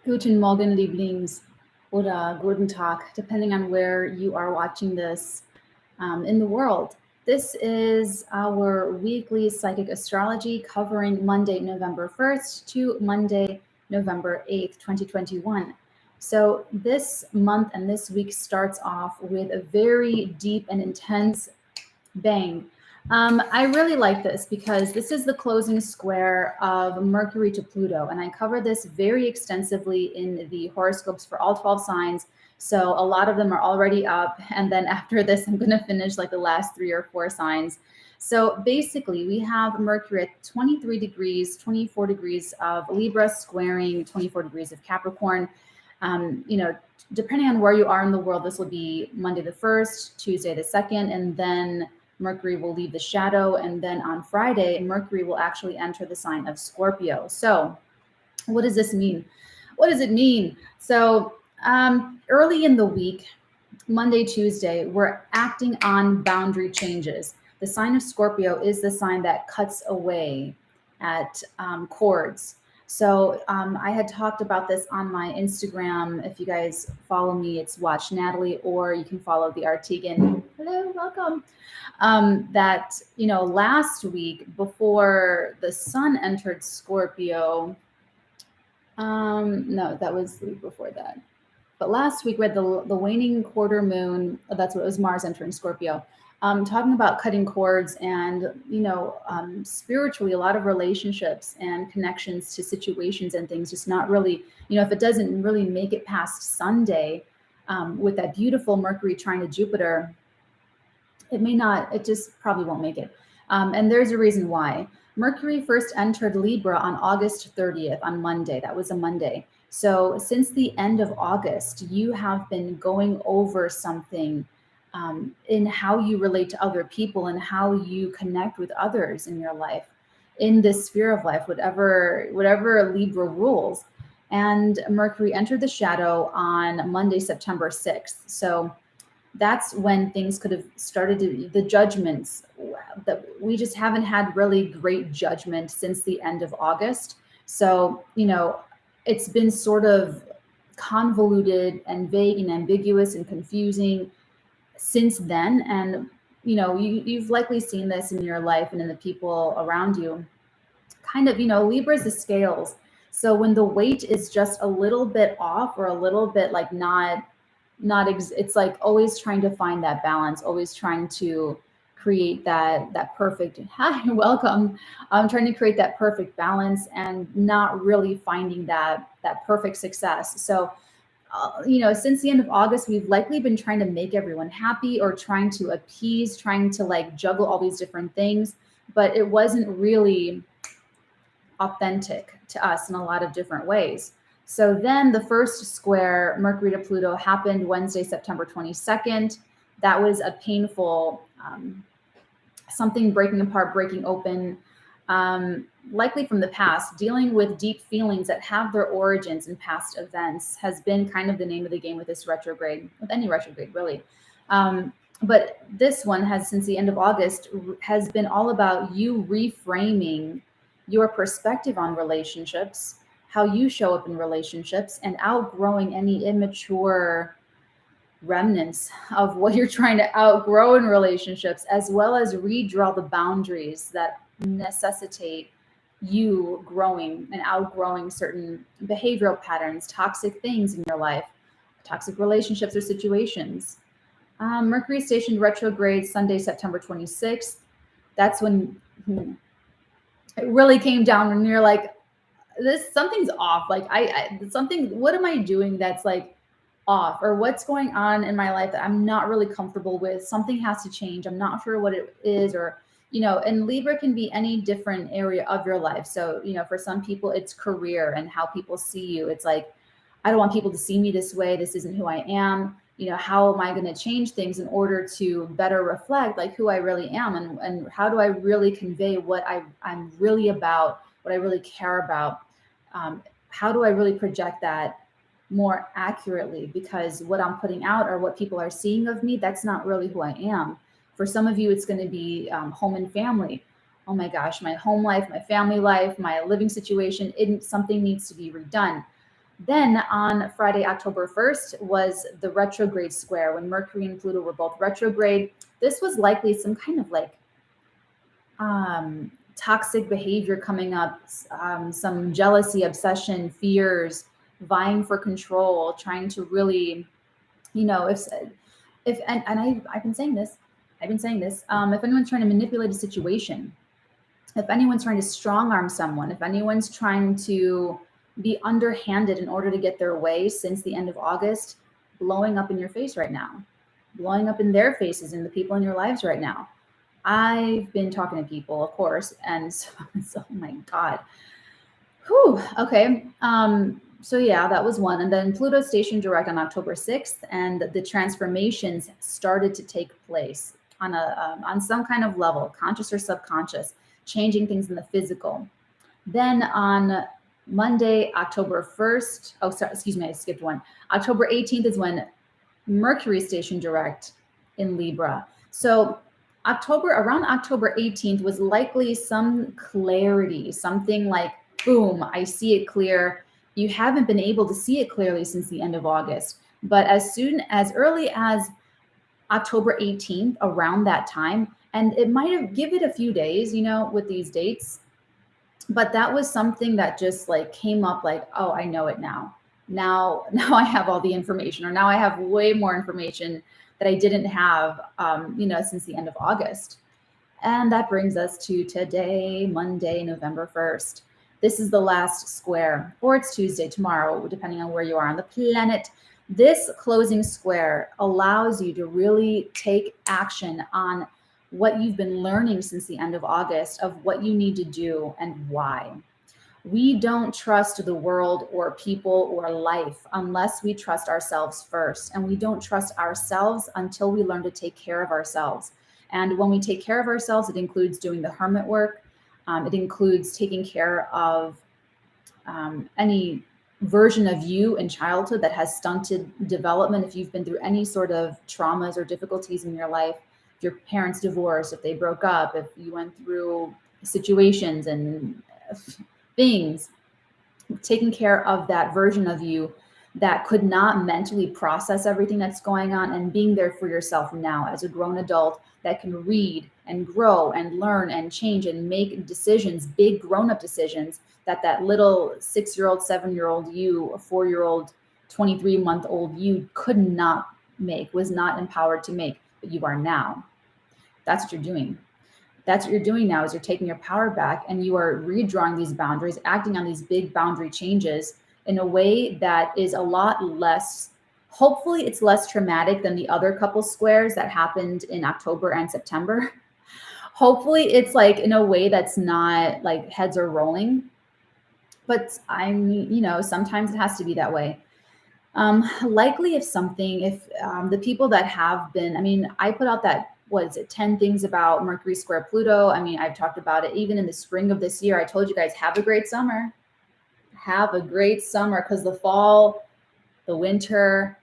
Guten Morgen, Lieblings, oder Guten Tag, depending on where you are watching this in the world. This is our weekly psychic astrology covering Monday, November 1st to Monday, November 8th, 2021. So, this month and this week starts off with a very deep and intense bang. I really like this because this is the closing square of Mercury to Pluto, and I cover this very extensively in the horoscopes for all 12 signs. So a lot of them are already up, and then after this, I'm going to finish like the last 3 or 4 signs. So basically, we have Mercury at 23 degrees, 24 degrees of Libra, squaring 24 degrees of Capricorn. Depending on where you are in the world, this will be Monday the 1st, Tuesday the 2nd, and then Mercury will leave the shadow. And then on Friday, Mercury will actually enter the sign of Scorpio. So, what does this mean? What does it mean? So, early in the week, Monday, Tuesday, we're acting on boundary changes. The sign of Scorpio is the sign that cuts away at cords. So I had talked about this on my Instagram. If you guys follow me, it's Watch Natalie, or you can follow the Artigan. Hello, welcome. Last week before the sun entered Scorpio, no, that was the week before that. But last week we had the waning quarter moon. That's what it was, Mars entering Scorpio. Talking about cutting cords and spiritually, a lot of relationships and connections to situations and things just not really, if it doesn't really make it past Sunday, with that beautiful Mercury trine to Jupiter, it may not. It just probably won't make it. And there's a reason why. Mercury first entered Libra on August 30th, on Monday. That was a Monday. So since the end of August, you have been going over something in how you relate to other people and how you connect with others in your life, in this sphere of life, whatever Libra rules. And Mercury entered the shadow on Monday, September 6th. So that's when things could have started to, the judgments that we just haven't had really great judgment since the end of August. So, it's been sort of convoluted and vague and ambiguous and confusing since then. And, you've likely seen this in your life and in the people around you. Kind of, Libra is the scales. So when the weight is just a little bit off or a little bit like it's like always trying to find that balance, always trying to create that perfect, hi, welcome. I'm trying to create that perfect balance and not really finding that perfect success. So since the end of August, we've likely been trying to make everyone happy or trying to appease, trying to like juggle all these different things, but it wasn't really authentic to us in a lot of different ways. So then the first square, Mercury to Pluto, happened Wednesday, September 22nd. That was a painful, something breaking apart, breaking open, likely from the past. Dealing with deep feelings that have their origins in past events has been kind of the name of the game with this retrograde, with any retrograde, really. But this one has, since the end of August, has been all about you reframing your perspective on relationships, how you show up in relationships, and outgrowing any immature remnants of what you're trying to outgrow in relationships, as well as redraw the boundaries that necessitate you growing and outgrowing certain behavioral patterns, toxic things in your life, toxic relationships or situations. Mercury stationed retrograde Sunday, September 26th. That's when it really came down when you're like, this something's off. Like what am I doing that's like off, or what's going on in my life that I'm not really comfortable with? Something has to change. I'm not sure what it is, or, and Libra can be any different area of your life. So, for some people it's career and how people see you. It's like, I don't want people to see me this way. This isn't who I am. How am I going to change things in order to better reflect like who I really am, and how do I really convey what I'm really about, what I really care about? How do I really project that more accurately? Because what I'm putting out or what people are seeing of me, that's not really who I am. For some of you, it's going to be home and family. Oh my gosh, my home life, my family life, my living situation, something needs to be redone. Then on Friday, October 1st, was the retrograde square when Mercury and Pluto were both retrograde. This was likely some kind of like toxic behavior coming up, some jealousy, obsession, fears, vying for control, trying to really, if and I've been saying this, if anyone's trying to manipulate a situation, if anyone's trying to strong arm someone, if anyone's trying to be underhanded in order to get their way since the end of August, blowing up in your face right now, blowing up in their faces and the people in your lives right now. I've been talking to people, of course, and so oh my God. Whew, okay. So yeah, that was one. And then Pluto stationed direct on October 6th, and the transformations started to take place on some kind of level, conscious or subconscious, changing things in the physical. Then on Monday, October 1st, oh, sorry, excuse me, I skipped one. October 18th is when Mercury stationed direct in Libra. So around October 18th was likely some clarity, something like, boom, I see it clear. You haven't been able to see it clearly since the end of August. But as early as October 18th, around that time, and it might have give it a few days, with these dates, but that was something that just like came up like, oh, I know it now. Now I have all the information, or now I have way more information that I didn't have, since the end of August. And that brings us to today, Monday, November 1st. This is the last square, or it's Tuesday, tomorrow, depending on where you are on the planet. This closing square allows you to really take action on what you've been learning since the end of August of what you need to do and why. We don't trust the world or people or life unless we trust ourselves first. And we don't trust ourselves until we learn to take care of ourselves. And when we take care of ourselves, it includes doing the hermit work. It includes taking care of any version of you in childhood that has stunted development. If you've been through any sort of traumas or difficulties in your life, if your parents divorced, if they broke up, if you went through situations and things, taking care of that version of you that could not mentally process everything that's going on, and being there for yourself now as a grown adult that can read and grow and learn and change and make decisions, big grown-up decisions that little 6-year-old, 7-year-old you, a 4-year-old, 23-month-old you could not make, was not empowered to make, but you are now. That's what you're doing. That's what you're doing now, is you're taking your power back and you are redrawing these boundaries, acting on these big boundary changes in a way that is a lot less, hopefully it's less traumatic than the other couple squares that happened in October and September. Hopefully it's like in a way that's not like heads are rolling, but sometimes it has to be that way. Likely if the people that have been, I put out that, 10 things about Mercury square Pluto. I've talked about it even in the spring of this year. I told you guys, have a great summer. Have a great summer, because the fall, the winter,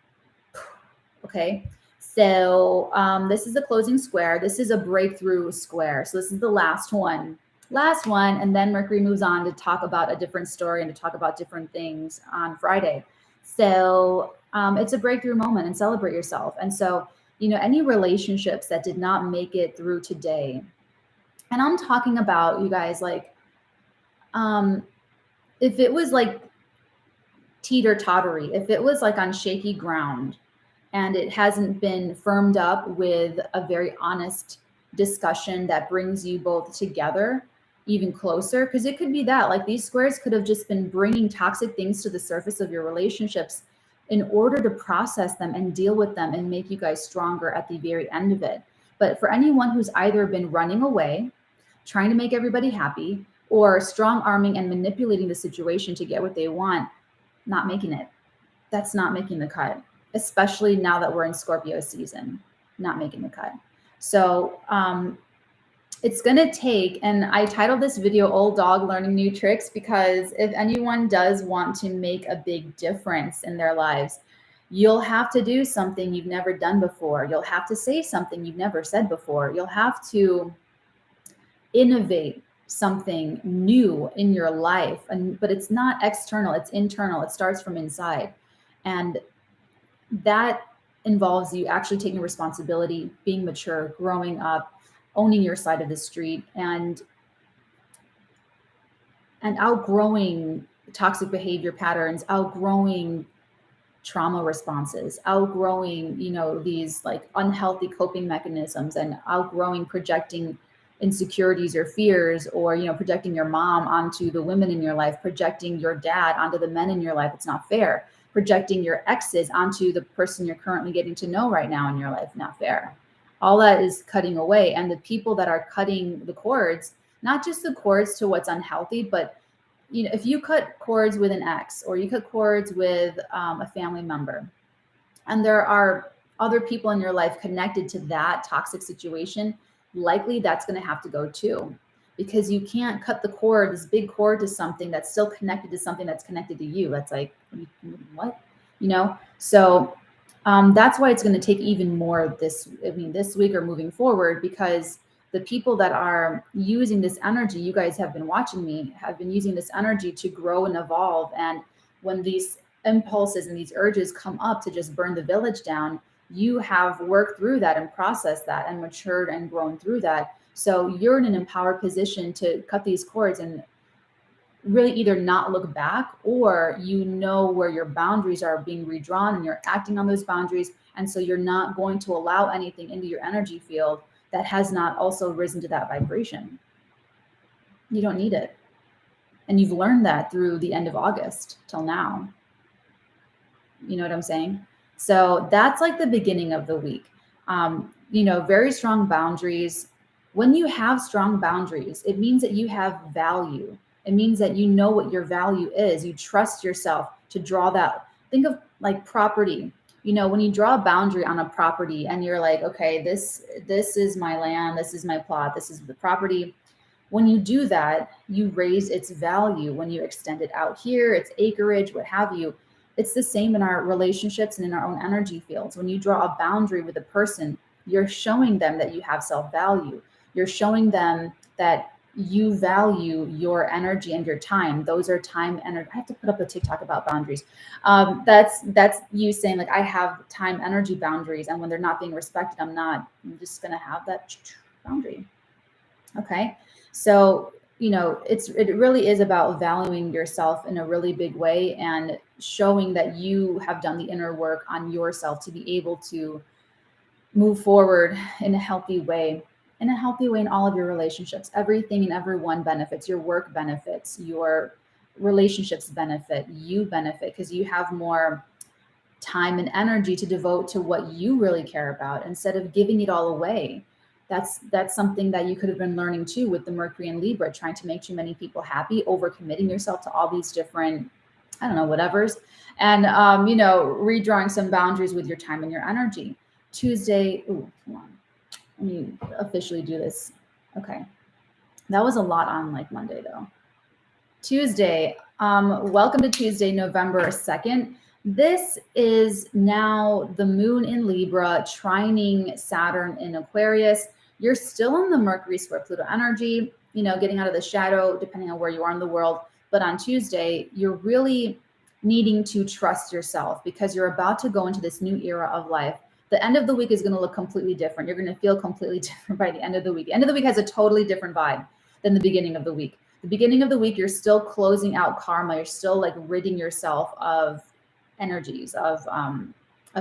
okay. So this is a closing square. This is a breakthrough square. So this is the last one. And then Mercury moves on to talk about a different story and to talk about different things on Friday. So it's a breakthrough moment, and celebrate yourself. And so, any relationships that did not make it through today, and I'm talking about, you guys, like, if it was like teeter-tottery, if it was like on shaky ground and it hasn't been firmed up with a very honest discussion that brings you both together even closer, because it could be that, like, these squares could have just been bringing toxic things to the surface of your relationships in order to process them and deal with them and make you guys stronger at the very end of it. But for anyone who's either been running away, trying to make everybody happy, or strong arming and manipulating the situation to get what they want, not making it. That's not making the cut, especially now that we're in Scorpio season, not making the cut. So it's going to take, and I titled this video Old Dog Learning New Tricks, because if anyone does want to make a big difference in their lives, you'll have to do something you've never done before. You'll have to say something you've never said before. You'll have to innovate something new in your life, but it's not external, it's internal. It starts from inside. And that involves you actually taking responsibility, being mature, growing up, owning your side of the street, and outgrowing toxic behavior patterns, outgrowing trauma responses, outgrowing, these like unhealthy coping mechanisms, and outgrowing projecting insecurities or fears, or, projecting your mom onto the women in your life, projecting your dad onto the men in your life. It's not fair. Projecting your exes onto the person you're currently getting to know right now in your life. Not fair. All that is cutting away. And the people that are cutting the cords, not just the cords to what's unhealthy, but if you cut cords with an ex, or you cut cords with a family member, and there are other people in your life connected to that toxic situation, likely that's going to have to go too, because you can't cut the cord, this big cord, to something that's still connected to something that's connected to you. That's like, what, So that's why it's going to take even more this week or moving forward, because the people that are using this energy, you guys have been watching me, have been using this energy to grow and evolve. And when these impulses and these urges come up to just burn the village down, you have worked through that and processed that and matured and grown through that. So you're in an empowered position to cut these cords and really either not look back, or where your boundaries are being redrawn and you're acting on those boundaries. And so you're not going to allow anything into your energy field that has not also risen to that vibration. You don't need it. And you've learned that through the end of August till now. You know what I'm saying? So that's like the beginning of the week. Very strong boundaries. When you have strong boundaries, it means that you have value. It means that you know what your value is. You trust yourself to draw that. Think of like property. When you draw a boundary on a property and you're like, okay, this is my land, this is my plot, this is the property. When you do that, you raise its value. When you extend it out here, its acreage, what have you. It's the same in our relationships and in our own energy fields. When you draw a boundary with a person, you're showing them that you have self-value. You're showing them that you value your energy and your time. Those are time, energy. I have to put up a TikTok about boundaries. That's you saying like, I have time, energy boundaries, and when they're not being respected, I'm just going to have that boundary. Okay. So, it really is about valuing yourself in a really big way and showing that you have done the inner work on yourself to be able to move forward in a healthy way. In a healthy way in all of your relationships. Everything and everyone benefits. Your work benefits. Your relationships benefit. You benefit because you have more time and energy to devote to what you really care about instead of giving it all away. That's something that you could have been learning too with the Mercury and Libra, trying to make too many people happy, overcommitting yourself to all these different, whatevers, and redrawing some boundaries with your time and your energy. Tuesday, hold on. Let me officially do this. Okay. That was a lot on like Monday though. Tuesday. Welcome to Tuesday, November 2nd. This is now the moon in Libra, trining Saturn in Aquarius. You're still in the Mercury square Pluto energy, getting out of the shadow, depending on where you are in the world. But on Tuesday, you're really needing to trust yourself because you're about to go into this new era of life. The end of the week is going to look completely different. You're going to feel completely different by the end of the week. The end of the week has a totally different vibe than the beginning of the week. The beginning of the week, you're still closing out karma. You're still like ridding yourself of energies, of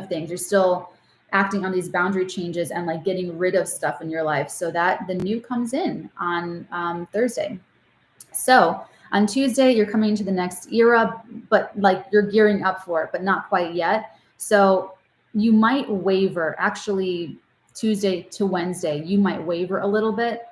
things. You're still acting on these boundary changes and like getting rid of stuff in your life so that the new comes in on Thursday. So on Tuesday, you're coming into the next era, but like you're gearing up for it, but not quite yet. So you might waver. Actually, Tuesday to Wednesday, you might waver a little bit.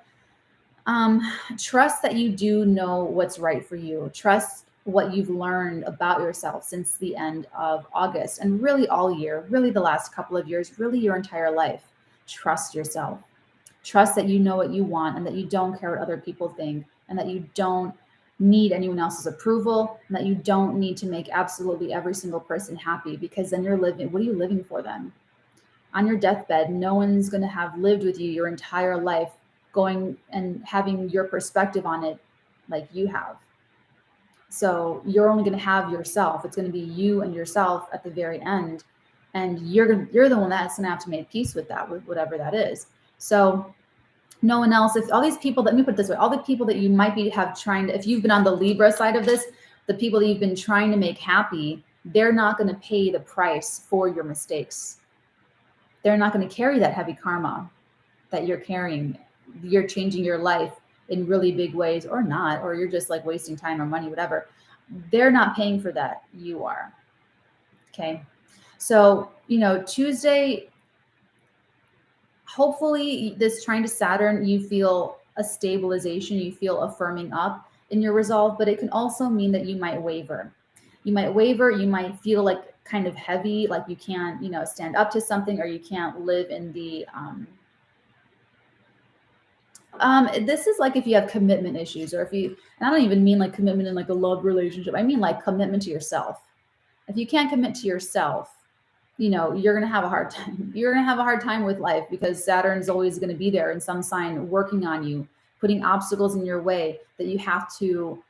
Trust that you do know what's right for you. Trust what you've learned about yourself since the end of August and really all year, really the last couple of years, really your entire life. Trust yourself. Trust that you know what you want and that you don't care what other people think and that you don't need anyone else's approval and that you don't need to make absolutely every single person happy because then you're living, what are you living for then? On your deathbed, no one's going to have lived with you your entire life going and having your perspective on it like you have. So you're only going to have yourself. It's going to be you and yourself at the very end. And you're the one that's going to have to make peace with that, with whatever that is. So no one else, if all these people, let me put it this way, all the people that you might be if you've been on the Libra side of this, the people that you've been trying to make happy, they're not going to pay the price for your mistakes. They're not going to carry that heavy karma that you're carrying. You're changing your life in really big ways, or not, or you're just like wasting time or money, whatever. They're not paying for that. You are. Okay. So, Tuesday, hopefully this trine to Saturn, you feel a stabilization, you feel a firming up in your resolve, but it can also mean that you might waver. You might feel like kind of heavy, like you can't, stand up to something, or you can't live in the, this is like if you have commitment issues, or and I don't even mean like commitment in like a love relationship. I mean like commitment to yourself. If you can't commit to yourself, you're going to have a hard time. You're going to have a hard time with life, because Saturn's always going to be there in some sign, working on you, putting obstacles in your way that you have to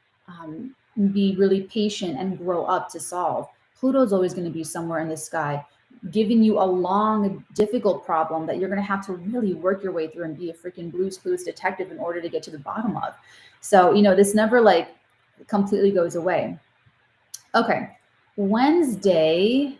be really patient and grow up to solve. Pluto's always going to be somewhere in the sky, giving you a long, difficult problem that you're going to have to really work your way through and be a freaking Blue's Clues detective in order to get to the bottom of. So, this never like completely goes away. Okay. Wednesday,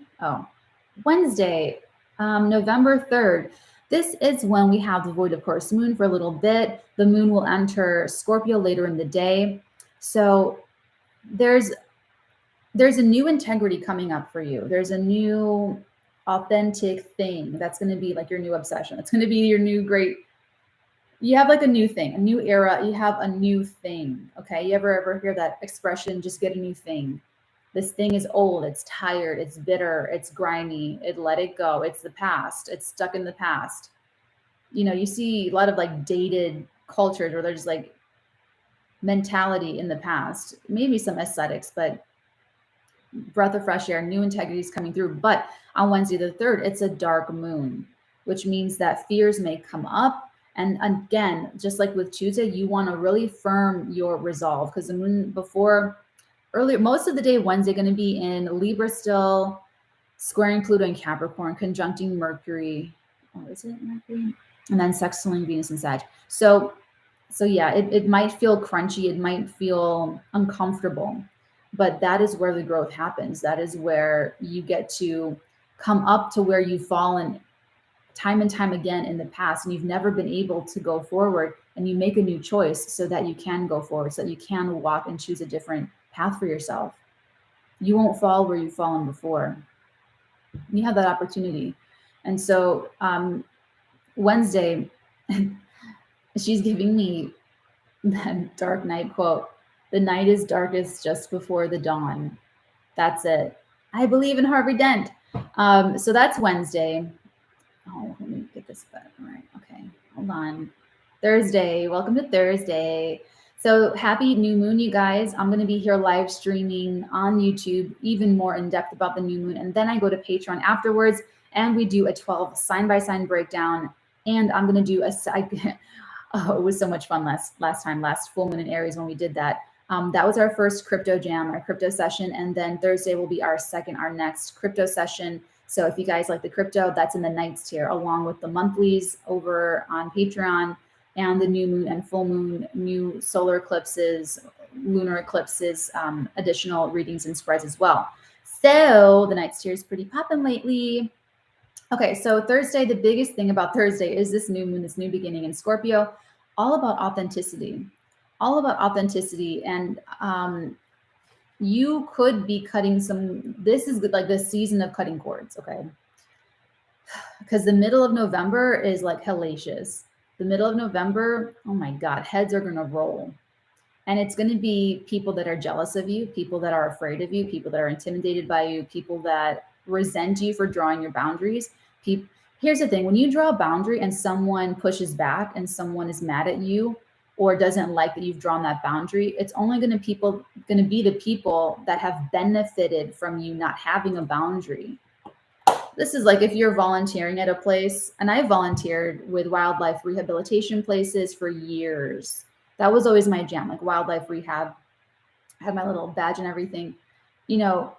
November 3rd. This is when we have the void of course moon for a little bit. The moon will enter Scorpio later in the day. So there's a new integrity coming up for you. There's a new authentic thing that's going to be like your new obsession. It's going to be your new great. You have like a new thing, a new era. You have a new thing. Okay. You ever hear that expression, just get a new thing? This thing is old. It's tired. It's bitter. It's grimy. Let it go. It's the past. It's stuck in the past. You see a lot of like dated cultures where there's like mentality in the past, maybe some aesthetics, but breath of fresh air, new integrity is coming through. But on Wednesday the 3rd, it's a dark moon, which means that fears may come up. And again, just like with Tuesday, you want to really firm your resolve, because the moon earlier, most of the day, Wednesday, going to be in Libra still, squaring Pluto and Capricorn, conjuncting Mercury. Oh, is it Mercury? And then sextiling Venus and Sag. So yeah, it might feel crunchy. It might feel uncomfortable, but that is where the growth happens. That is where you get to come up to where you've fallen time and time again in the past, and you've never been able to go forward, and you make a new choice so that you can go forward, so that you can walk and choose a different path for yourself. You won't fall where you've fallen before. You have that opportunity. And so Wednesday, she's giving me that Dark Knight quote. The night is darkest just before the dawn. That's it. I believe in Harvey Dent. So that's Wednesday. Oh, let me get this back. All right. Okay. Hold on. Thursday. Welcome to Thursday. So happy new moon, you guys. I'm going to be here live streaming on YouTube, even more in depth about the new moon. And then I go to Patreon afterwards, and we do a 12 sign-by-sign breakdown. And I'm going to do it was so much fun last full moon in Aries when we did that. That was our first crypto jam, our crypto session. And then Thursday will be our next crypto session. So if you guys like the crypto, that's in the nights tier, along with the monthlies over on Patreon, and the new moon and full moon, new solar eclipses, lunar eclipses, additional readings and spreads as well. So the nights tier is pretty popping lately. Okay, so Thursday, the biggest thing about Thursday is this new moon, this new beginning in Scorpio, all about authenticity. And you could be cutting this is like the season of cutting cords, okay? Because the middle of November is like hellacious. The middle of November, oh my God, heads are going to roll. And it's going to be people that are jealous of you, people that are afraid of you, people that are intimidated by you, people that resent you for drawing your boundaries. Here's the thing. When you draw a boundary and someone pushes back and someone is mad at you or doesn't like that you've drawn that boundary, it's only going to be the people that have benefited from you not having a boundary. This is like if you're volunteering at a place, and I volunteered with wildlife rehabilitation places for years. That was always my jam, like wildlife rehab. I had my little badge and everything. You know,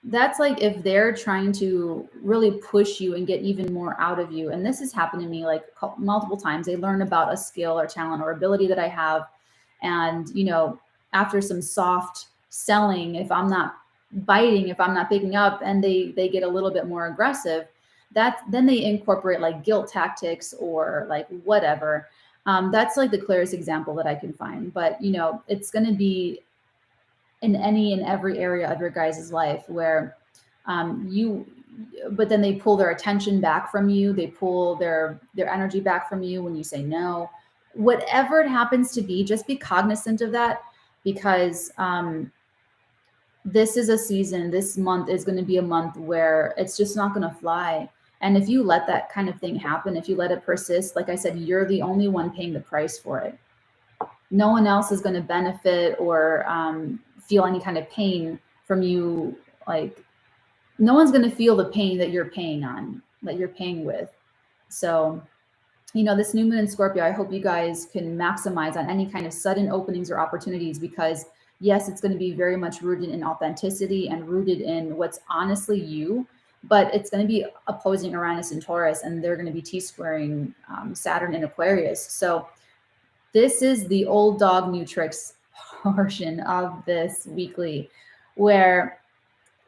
that's like if they're trying to really push you and get even more out of you. And this has happened to me like multiple times. They learn about a skill or talent or ability that I have. And, after some soft selling, if I'm not biting, if I'm not picking up, and they get a little bit more aggressive, then they incorporate like guilt tactics or like whatever. That's like the clearest example that I can find. But, it's going to be in any and every area of your guys' life where but then they pull their attention back from you. They pull their energy back from you when you say no. Whatever it happens to be, just be cognizant of that, because this is a season, this month is going to be a month where it's just not going to fly. And if you let that kind of thing happen, if you let it persist, like I said, you're the only one paying the price for it. No one else is going to benefit or feel any kind of pain from you. Like, no one's going to feel the pain that you're paying with. So, this new moon in Scorpio, I hope you guys can maximize on any kind of sudden openings or opportunities, because yes, it's going to be very much rooted in authenticity and rooted in what's honestly you, but it's going to be opposing Uranus and Taurus, and they're going to be T-squaring Saturn in Aquarius. So this is the old dog, new tricks portion of this weekly, where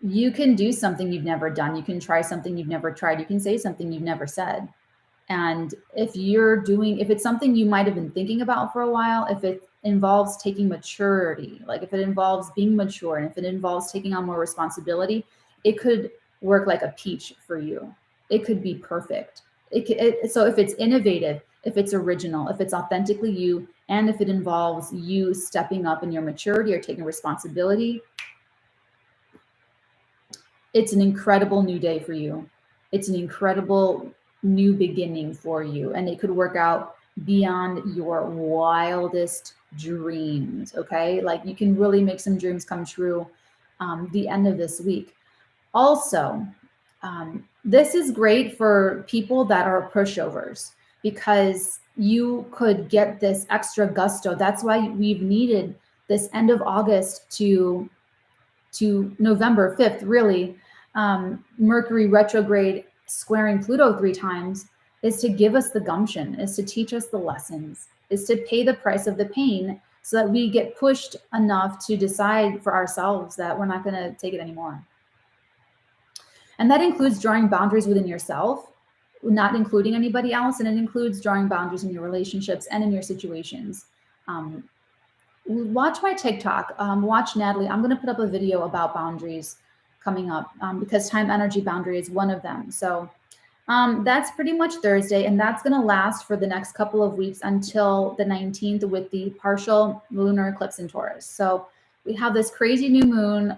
you can do something you've never done. You can try something you've never tried. You can say something you've never said. And if it's something you might have been thinking about for a while, if it involves taking maturity, like if it involves being mature, and if it involves taking on more responsibility, it could work like a peach for you. It could be perfect. So if it's innovative, if it's original, if it's authentically you, and if it involves you stepping up in your maturity or taking responsibility, it's an incredible new day for you. It's an incredible new beginning for you, and it could work out beyond your wildest dreams. Okay, like you can really make some dreams come true the end of this week. Also, this is great for people that are pushovers, because you could get this extra gusto. That's why we've needed this end of August to November 5th, really. Mercury retrograde squaring Pluto 3 times is to give us the gumption, is to teach us the lessons, is to pay the price of the pain, so that we get pushed enough to decide for ourselves that we're not going to take it anymore. And that includes drawing boundaries within yourself, not including anybody else. And it includes drawing boundaries in your relationships and in your situations. Watch my TikTok, watch Natalie. I'm going to put up a video about boundaries coming up, because time energy boundary is one of them. So that's pretty much Thursday, and that's going to last for the next couple of weeks until the 19th with the partial lunar eclipse in Taurus. So we have this crazy new moon,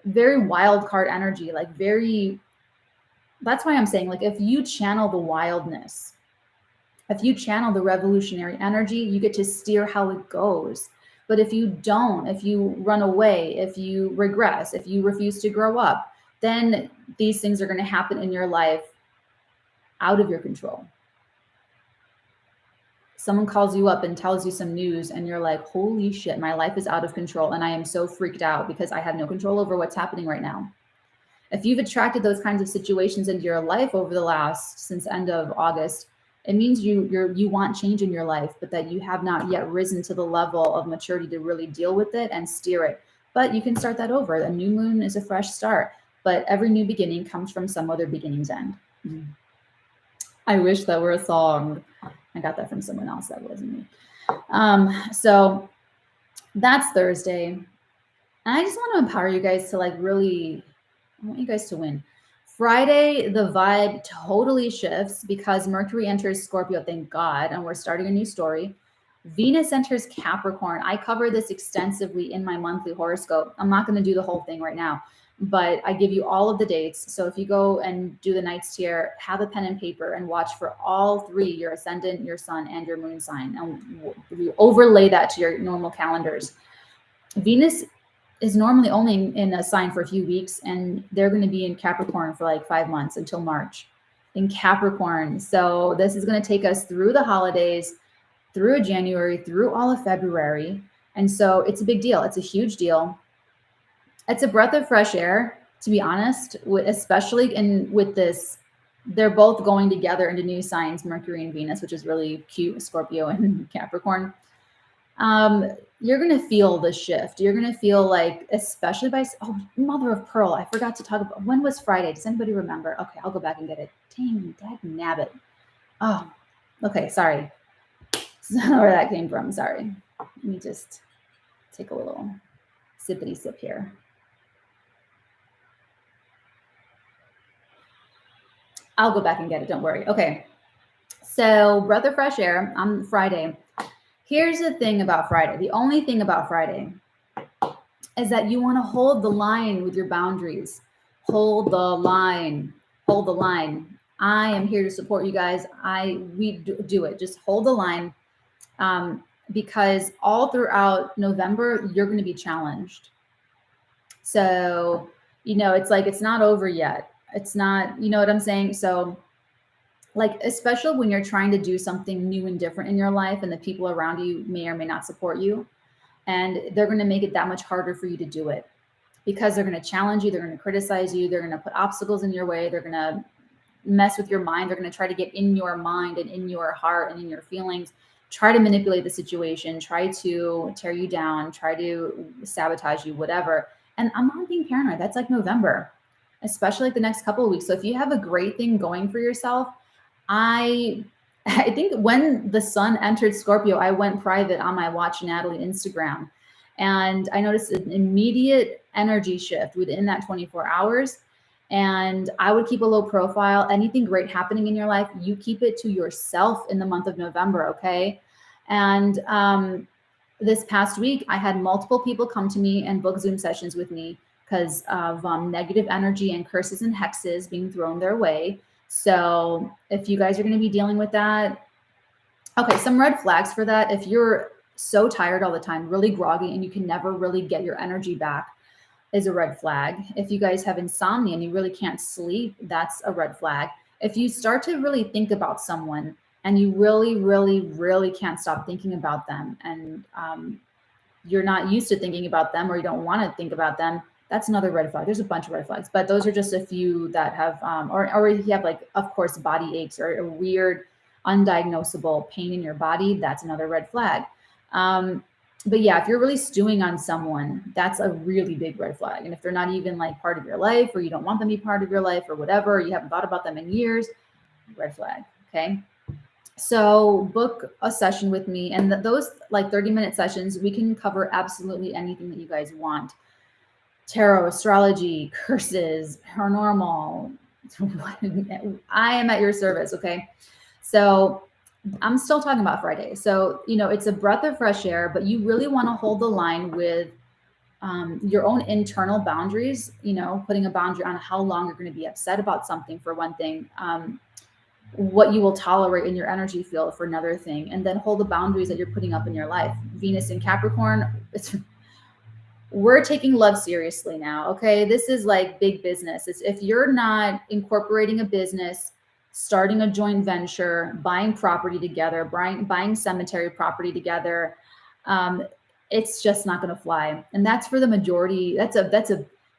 very wild card energy, that's why I'm saying, like, if you channel the wildness, if you channel the revolutionary energy, you get to steer how it goes. But if you don't, if you run away, if you regress, if you refuse to grow up, then these things are going to happen in your life out of your control. Someone calls you up and tells you some news, and you're like, holy shit, my life is out of control, and I am so freaked out because I have no control over what's happening right now. If you've attracted those kinds of situations into your life since end of August, it means you want change in your life, but that you have not yet risen to the level of maturity to really deal with it and steer it. But you can start that over. A new moon is a fresh start, but every new beginning comes from some other beginning's end. I wish that were a song. I got that from someone else. That wasn't me. So that's Thursday. And I just want to empower you guys to I want you guys to win. Friday, the vibe totally shifts because Mercury enters Scorpio, thank God, and we're starting a new story. Venus enters Capricorn. I cover this extensively in my monthly horoscope. I'm not going to do the whole thing right now, but I give you all of the dates. So if you go and do the Night's Tier, have a pen and paper and watch for all three, your ascendant, your sun, and your moon sign. And we overlay that to your normal calendars. Venus is normally only in a sign for a few weeks, and they're going to be in Capricorn for like 5 months until March in Capricorn. So this is going to take us through the holidays, through January, through all of February. And so it's a big deal. It's a huge deal. It's a breath of fresh air, to be honest, especially with this. They're both going together into new signs, Mercury and Venus, which is really cute, Scorpio and Capricorn. You're going to feel the shift. You're going to feel like, especially by, oh, mother of pearl, I forgot to talk about, when was Friday? Does anybody remember? Okay, I'll go back and get it. Dang, dag nabbit. Oh, okay, sorry. Where that came from, sorry. Let me just take a little sippity sip here. I'll go back and get it, don't worry. Okay, so breath of fresh air on Friday. Here's the thing about Friday. The only thing about Friday is that you want to hold the line with your boundaries. Hold the line. Hold the line. I am here to support you guys. We do it. Just hold the line, because all throughout November, you're going to be challenged. So, it's like, it's not over yet. It's not, you know what I'm saying? So, like, especially when you're trying to do something new and different in your life and the people around you may or may not support you, and they're going to make it that much harder for you to do it because they're going to challenge you. They're going to criticize you. They're going to put obstacles in your way. They're going to mess with your mind. They're going to try to get in your mind and in your heart and in your feelings, try to manipulate the situation, try to tear you down, try to sabotage you, whatever. And I'm not being paranoid. That's like November, especially like the next couple of weeks. So if you have a great thing going for yourself, I think when the sun entered Scorpio, I went private on my Watch Natalie Instagram, and I noticed an immediate energy shift within that 24 hours. And I would keep a low profile. Anything great happening in your life, you keep it to yourself in the month of November, okay? And this past week, I had multiple people come to me and book Zoom sessions with me because of negative energy and curses and hexes being thrown their way. So if you guys are going to be dealing with that, okay, some red flags for that. If you're so tired all the time, really groggy, and you can never really get your energy back, is a red flag. If you guys have insomnia and you really can't sleep, that's a red flag. If you start to really think about someone and you really, really, really can't stop thinking about them, and you're not used to thinking about them, or you don't want to think about them, that's another red flag. There's a bunch of red flags, but those are just a few that have, or if you have, like, of course, body aches or a weird undiagnosable pain in your body, that's another red flag. But yeah, if you're really stewing on someone, that's a really big red flag. And if they're not even like part of your life, or you don't want them to be part of your life or whatever, you haven't thought about them in years, red flag. Okay. So book a session with me, and those like 30-minute sessions, we can cover absolutely anything that you guys want. Tarot, astrology, curses, paranormal. I am at your service. Okay. So I'm still talking about Friday. So, it's a breath of fresh air, but you really want to hold the line with your own internal boundaries, putting a boundary on how long you're going to be upset about something, for one thing, what you will tolerate in your energy field, for another thing, and then hold the boundaries that you're putting up in your life. Venus in Capricorn, we're taking love seriously now. Okay. This is like big business. If you're not incorporating a business, starting a joint venture, buying property together, buying cemetery property together, it's just not going to fly. And that's for the majority.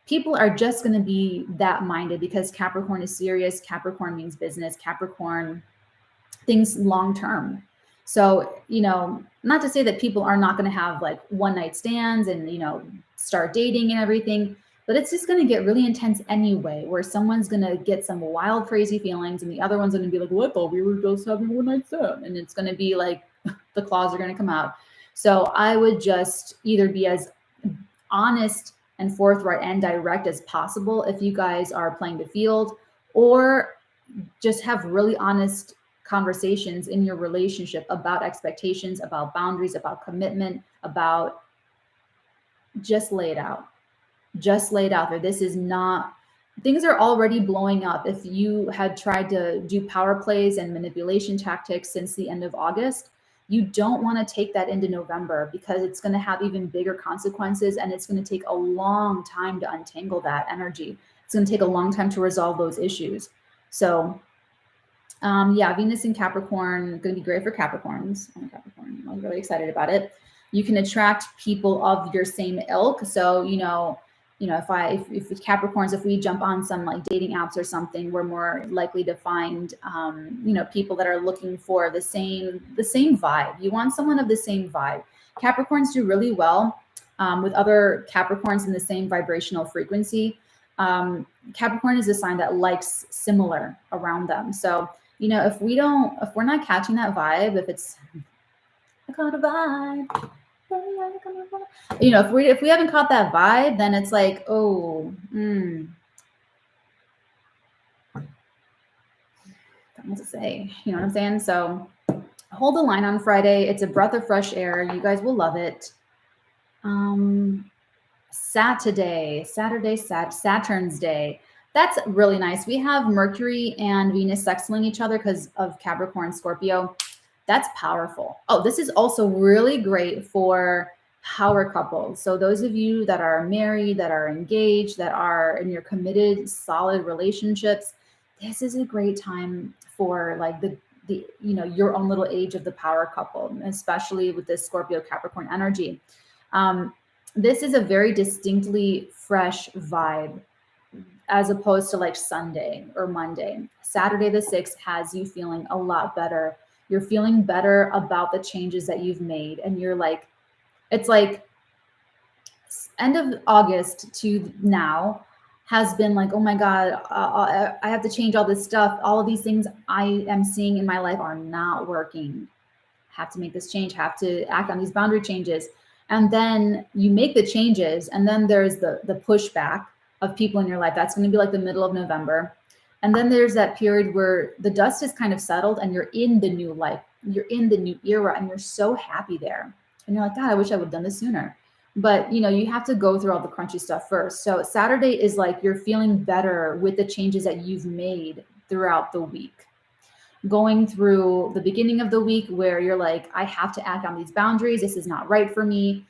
People are just going to be that minded because Capricorn is serious. Capricorn means business. Capricorn thinks long-term. So, not to say that people are not going to have like one night stands and, start dating and everything, but it's just going to get really intense anyway, where someone's going to get some wild, crazy feelings and the other one's going to be like, well, I thought we were just having one night stand. And it's going to be like, the claws are going to come out. So I would just either be as honest and forthright and direct as possible if you guys are playing the field, or just have really honest conversations in your relationship about expectations, about boundaries, about commitment, about just lay it out. Just lay it out there. This is not, things are already blowing up. If you had tried to do power plays and manipulation tactics since the end of August, you don't want to take that into November because it's going to have even bigger consequences, and it's going to take a long time to untangle that energy. It's going to take a long time to resolve those issues. So yeah, Venus in Capricorn, going to be great for Capricorns. I'm a Capricorn. I'm really excited about it. You can attract people of your same ilk. So, if Capricorns, if we jump on some like dating apps or something, we're more likely to find, people that are looking for the same vibe. You want someone of the same vibe. Capricorns do really well with other Capricorns in the same vibrational frequency. Capricorn is a sign that likes similar around them. So, if we're not catching that vibe, if it's, I caught a vibe. If we haven't caught that vibe, then it's like, oh, don't know what to say. You know what I'm saying? So hold the line on Friday. It's a breath of fresh air. You guys will love it. Saturn's Day. That's really nice. We have Mercury and Venus sextiling each other because of Capricorn, Scorpio. That's powerful. Oh, this is also really great for power couples. So those of you that are married, that are engaged, that are in your committed, solid relationships, this is a great time for like the your own little age of the power couple, especially with this Scorpio Capricorn energy. This is a very distinctly fresh vibe as opposed to like Sunday or Monday. Saturday the 6th has you feeling a lot better. You're feeling better about the changes that you've made. And you're like, it's like end of August to now has been like, oh my God, I have to change all this stuff. All of these things I am seeing in my life are not working. Have to make this change, have to act on these boundary changes. And then you make the changes, and then there's the pushback of people in your life. That's going to be like the middle of November. And then there's that period where the dust is kind of settled and you're in the new life, you're in the new era, and you're so happy there. And you're like, God, I wish I would have done this sooner. But you have to go through all the crunchy stuff first. So Saturday is like you're feeling better with the changes that you've made throughout the week. Going through the beginning of the week where you're like, I have to act on these boundaries. This is not right for me.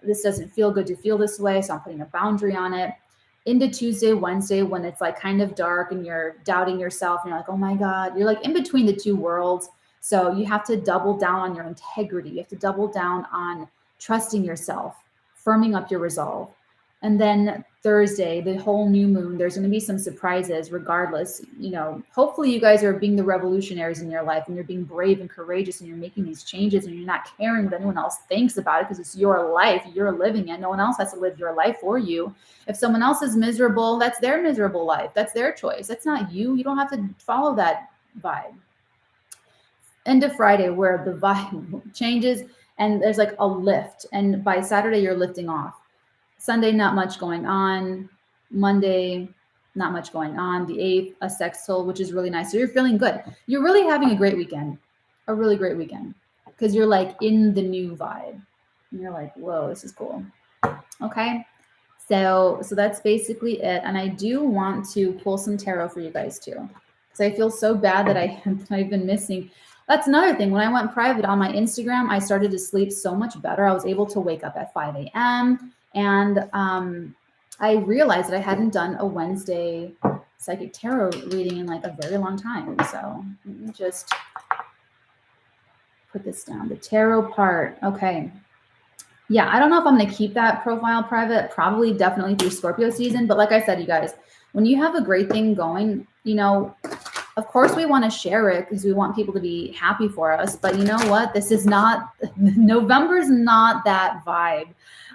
This doesn't feel good to feel this way. So I'm putting a boundary on it. Into Tuesday, Wednesday, when it's like kind of dark and you're doubting yourself and you're like, oh my God, you're like in between the two worlds. So you have to double down on your integrity. You have to double down on trusting yourself, firming up your resolve. And then Thursday, the whole new moon, there's going to be some surprises regardless. Hopefully you guys are being the revolutionaries in your life and you're being brave and courageous and you're making these changes and you're not caring what anyone else thinks about it because it's your life. You're living it. No one else has to live your life for you. If someone else is miserable, that's their miserable life. That's their choice. That's not you. You don't have to follow that vibe. End of Friday where the vibe changes and there's like a lift. And by Saturday, you're lifting off. Sunday, not much going on. Monday, not much going on. The 8th, a sextile, which is really nice. So you're feeling good. You're really having a great weekend, a really great weekend, because you're like in the new vibe. And you're like, whoa, this is cool. Okay. So that's basically it. And I do want to pull some tarot for you guys too, because I feel so bad that I've been missing. That's another thing. When I went private on my Instagram, I started to sleep so much better. I was able to wake up at 5 a.m. And I realized that I hadn't done a Wednesday psychic tarot reading in like a very long time. So let me just put this down. The tarot part. Okay. Yeah, I don't know if I'm going to keep that profile private. Probably definitely through Scorpio season. But like I said, you guys, when you have a great thing going, of course we want to share it because we want people to be happy for us. But you know what? This is not, November's not that vibe.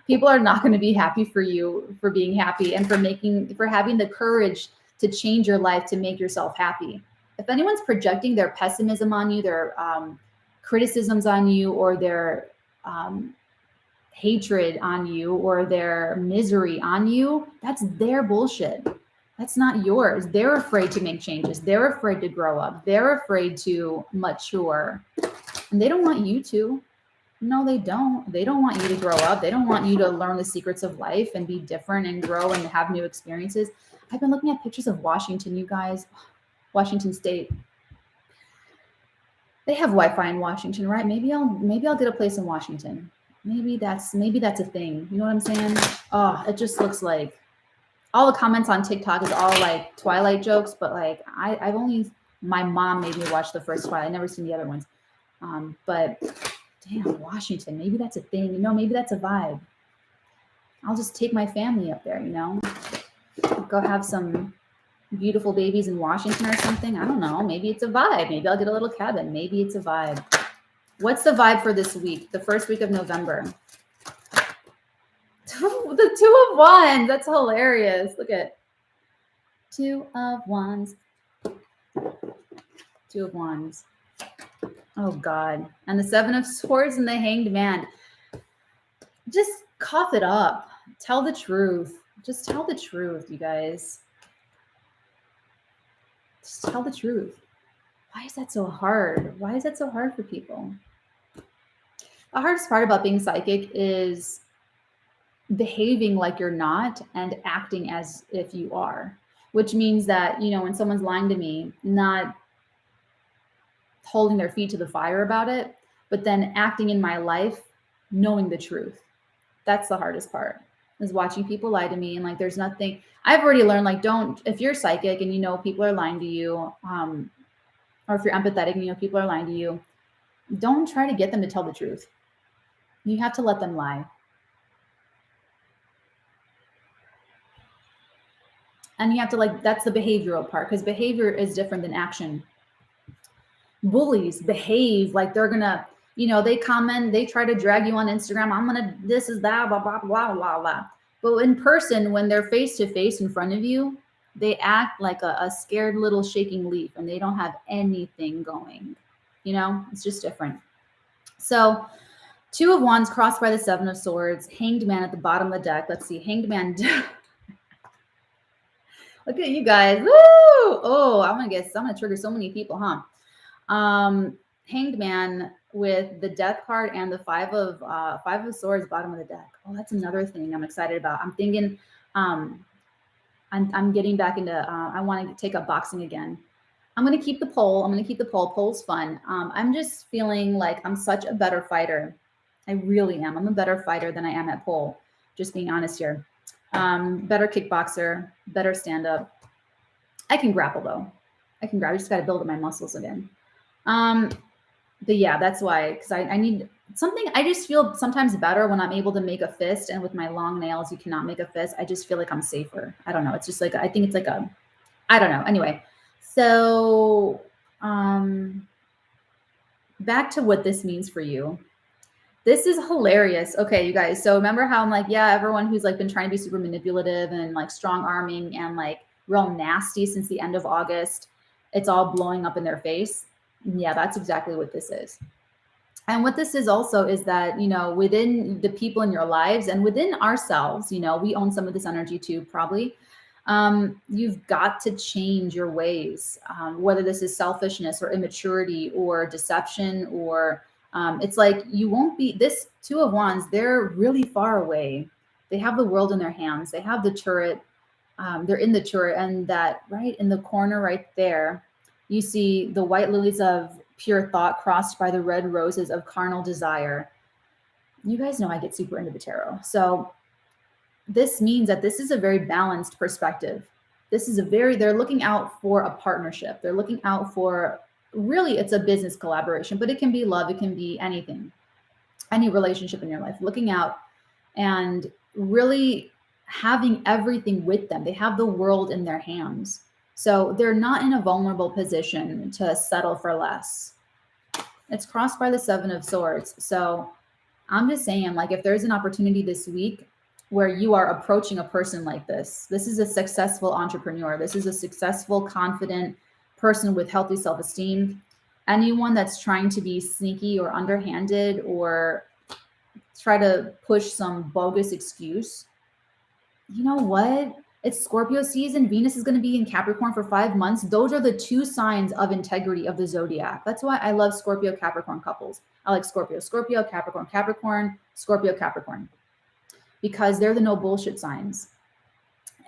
People are not going to be happy for you for being happy and for having the courage to change your life to make yourself happy. If anyone's projecting their pessimism on you, their criticisms on you, or their hatred on you, or their misery on you, that's their bullshit. That's not yours. They're afraid to make changes. They're afraid to grow up. They're afraid to mature. And they don't want you to. No, they don't. They don't want you to grow up. They don't want you to learn the secrets of life and be different and grow and have new experiences. I've been looking at pictures of Washington, you guys. Washington State. They have Wi-Fi in Washington, right? Maybe I'll get a place in Washington. Maybe that's a thing. You know what I'm saying? Oh, it just looks like all the comments on TikTok is all like Twilight jokes, but like I've only my mom made me watch the first Twilight. I've never seen the other ones. But damn, Washington, maybe that's a thing. Maybe that's a vibe. I'll just take my family up there, go have some beautiful babies in Washington or something. I don't know. Maybe it's a vibe. Maybe I'll get a little cabin. Maybe it's a vibe. What's the vibe for this week, the first week of November? The Two of Wands. That's hilarious. Look at Two of Wands. Two of Wands. Oh, God. And the Seven of Swords and the Hanged Man. Just cough it up. Tell the truth. Just tell the truth, you guys. Just tell the truth. Why is that so hard? Why is that so hard for people? The hardest part about being psychic is behaving like you're not and acting as if you are, which means that, when someone's lying to me, not holding their feet to the fire about it, but then acting in my life, knowing the truth. That's the hardest part, is watching people lie to me. And like, there's nothing I've already learned, like, if you're psychic and people are lying to you, or if you're empathetic and people are lying to you, don't try to get them to tell the truth. You have to let them lie. And you have to that's the behavioral part, because behavior is different than action. Bullies behave like they're gonna, they comment, they try to drag you on Instagram. This is that, blah, blah, blah, blah, blah. But in person, when they're face to face in front of you, they act like a scared little shaking leaf, and they don't have anything going. It's just different. So Two of Wands crossed by the Seven of Swords, Hanged Man at the bottom of the deck. Let's see, Hanged Man. Look at you guys. Woo! Oh, I'm gonna trigger so many people, huh? Hanged Man with the Death card and the Five of Swords bottom of the deck. Oh, that's another thing I'm excited about. I'm thinking, I'm getting back into. I want to take up boxing again. I'm gonna keep the pole. Pole's fun. I'm just feeling like I'm such a better fighter. I really am. I'm a better fighter than I am at pole. Just being honest here. Better kickboxer, better stand-up. I can grapple though. I just got to build up my muscles again. But yeah, that's why, because I need something. I just feel sometimes better when I'm able to make a fist, and with my long nails, you cannot make a fist. I just feel like I'm safer. I don't know. It's just like, I think it's like I don't know. Anyway, so back to what this means for you. This is hilarious. Okay, you guys. So remember how I'm like, yeah, everyone who's been trying to be super manipulative and strong arming and real nasty since the end of August, it's all blowing up in their face. Yeah, that's exactly what this is. And what this is also is that, within the people in your lives and within ourselves, we own some of this energy too, probably. You've got to change your ways, whether this is selfishness or immaturity or deception or it's like you won't be. This Two of Wands, they're really far away. They have the world in their hands. They have the turret. They're in the turret, and that right in the corner right there, you see the white lilies of pure thought crossed by the red roses of carnal desire. You guys know I get super into the tarot. So this means that this is a very balanced perspective. They're looking out for a partnership. They're looking out for, really, it's a business collaboration, but it can be love. It can be anything, any relationship in your life, looking out and really having everything with them. They have the world in their hands. So they're not in a vulnerable position to settle for less. It's crossed by the Seven of Swords. So I'm just saying, if there's an opportunity this week where you are approaching a person like this is a successful entrepreneur. This is a successful, confident person with healthy self-esteem. Anyone that's trying to be sneaky or underhanded or try to push some bogus excuse, you know what? It's Scorpio season. Venus is going to be in Capricorn for 5 months. Those are the two signs of integrity of the zodiac. That's why I love Scorpio Capricorn couples. I like Scorpio, Capricorn, Capricorn, Scorpio, Capricorn, because they're the no bullshit signs.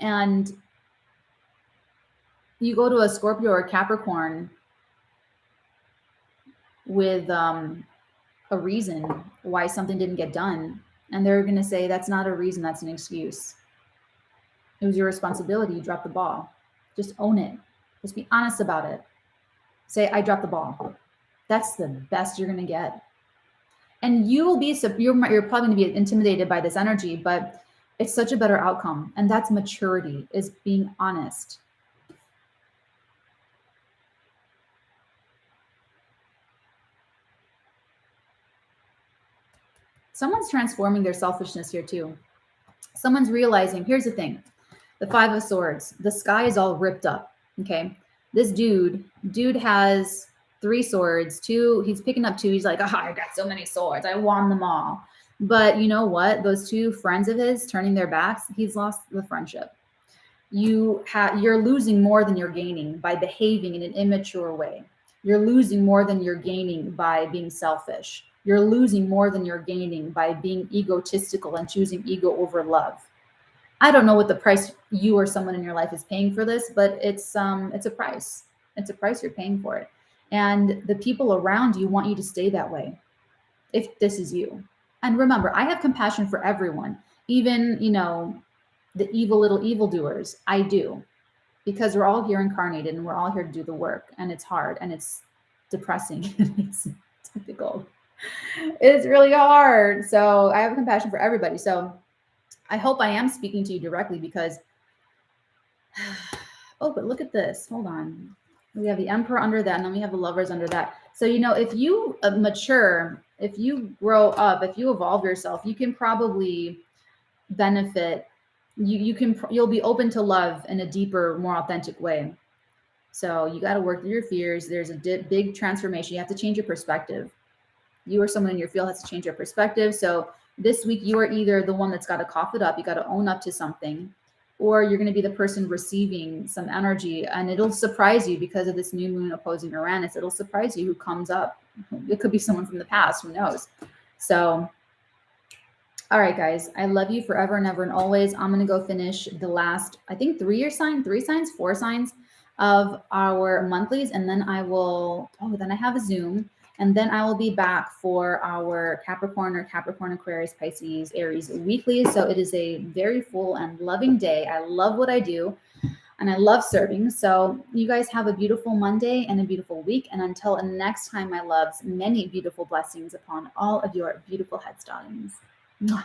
And you go to a Scorpio or Capricorn, with a reason why something didn't get done. And they're going to say, that's not a reason, that's an excuse. It was your responsibility. You dropped the ball. Just own it. Just be honest about it. Say, I dropped the ball. That's the best you're going to get. And you will be, you're probably going to be intimidated by this energy, but it's such a better outcome. And that's maturity, is being honest. Someone's transforming their selfishness here too. Someone's realizing, here's the thing, the Five of Swords, the sky is all ripped up. Okay. This dude has 3 swords, 2, he's picking up 2. He's like, oh, I got so many swords. I won them all. But you know what? Those 2 friends of his turning their backs, he's lost the friendship. You're losing more than you're gaining by behaving in an immature way. You're losing more than you're gaining by being selfish. You're losing more than you're gaining by being egotistical and choosing ego over love. I don't know what the price you or someone in your life is paying for this, but it's a price. It's a price you're paying for it. And the people around you want you to stay that way if this is you. And remember, I have compassion for everyone, even, the evil little evildoers. I do, because we're all here incarnated and we're all here to do the work, and it's hard and it's depressing and it's difficult. It's really hard. So I have compassion for everybody. So I hope I am speaking to you directly, because oh, but look at this. Hold on. We have the Emperor under that, and then we have the Lovers under that. So, if you mature, if you grow up, if you evolve yourself, you can probably benefit. You'll be open to love in a deeper, more authentic way. So you got to work through your fears. There's a big transformation. You have to change your perspective. You or someone in your field has to change your perspective. So this week, you are either the one that's got to cough it up, you got to own up to something, or you're going to be the person receiving some energy, and it'll surprise you because of this new moon opposing Uranus. It'll surprise you who comes up. It could be someone from the past, who knows? So, all right, guys, I love you forever and ever and always. I'm going to go finish the last, I think 4 signs of our monthlies. And then then I have a Zoom. And then I will be back for our Capricorn Aquarius, Pisces, Aries weekly. So it is a very full and loving day. I love what I do and I love serving. So you guys have a beautiful Monday and a beautiful week. And until next time, my loves, many beautiful blessings upon all of your beautiful headstones. Mwah.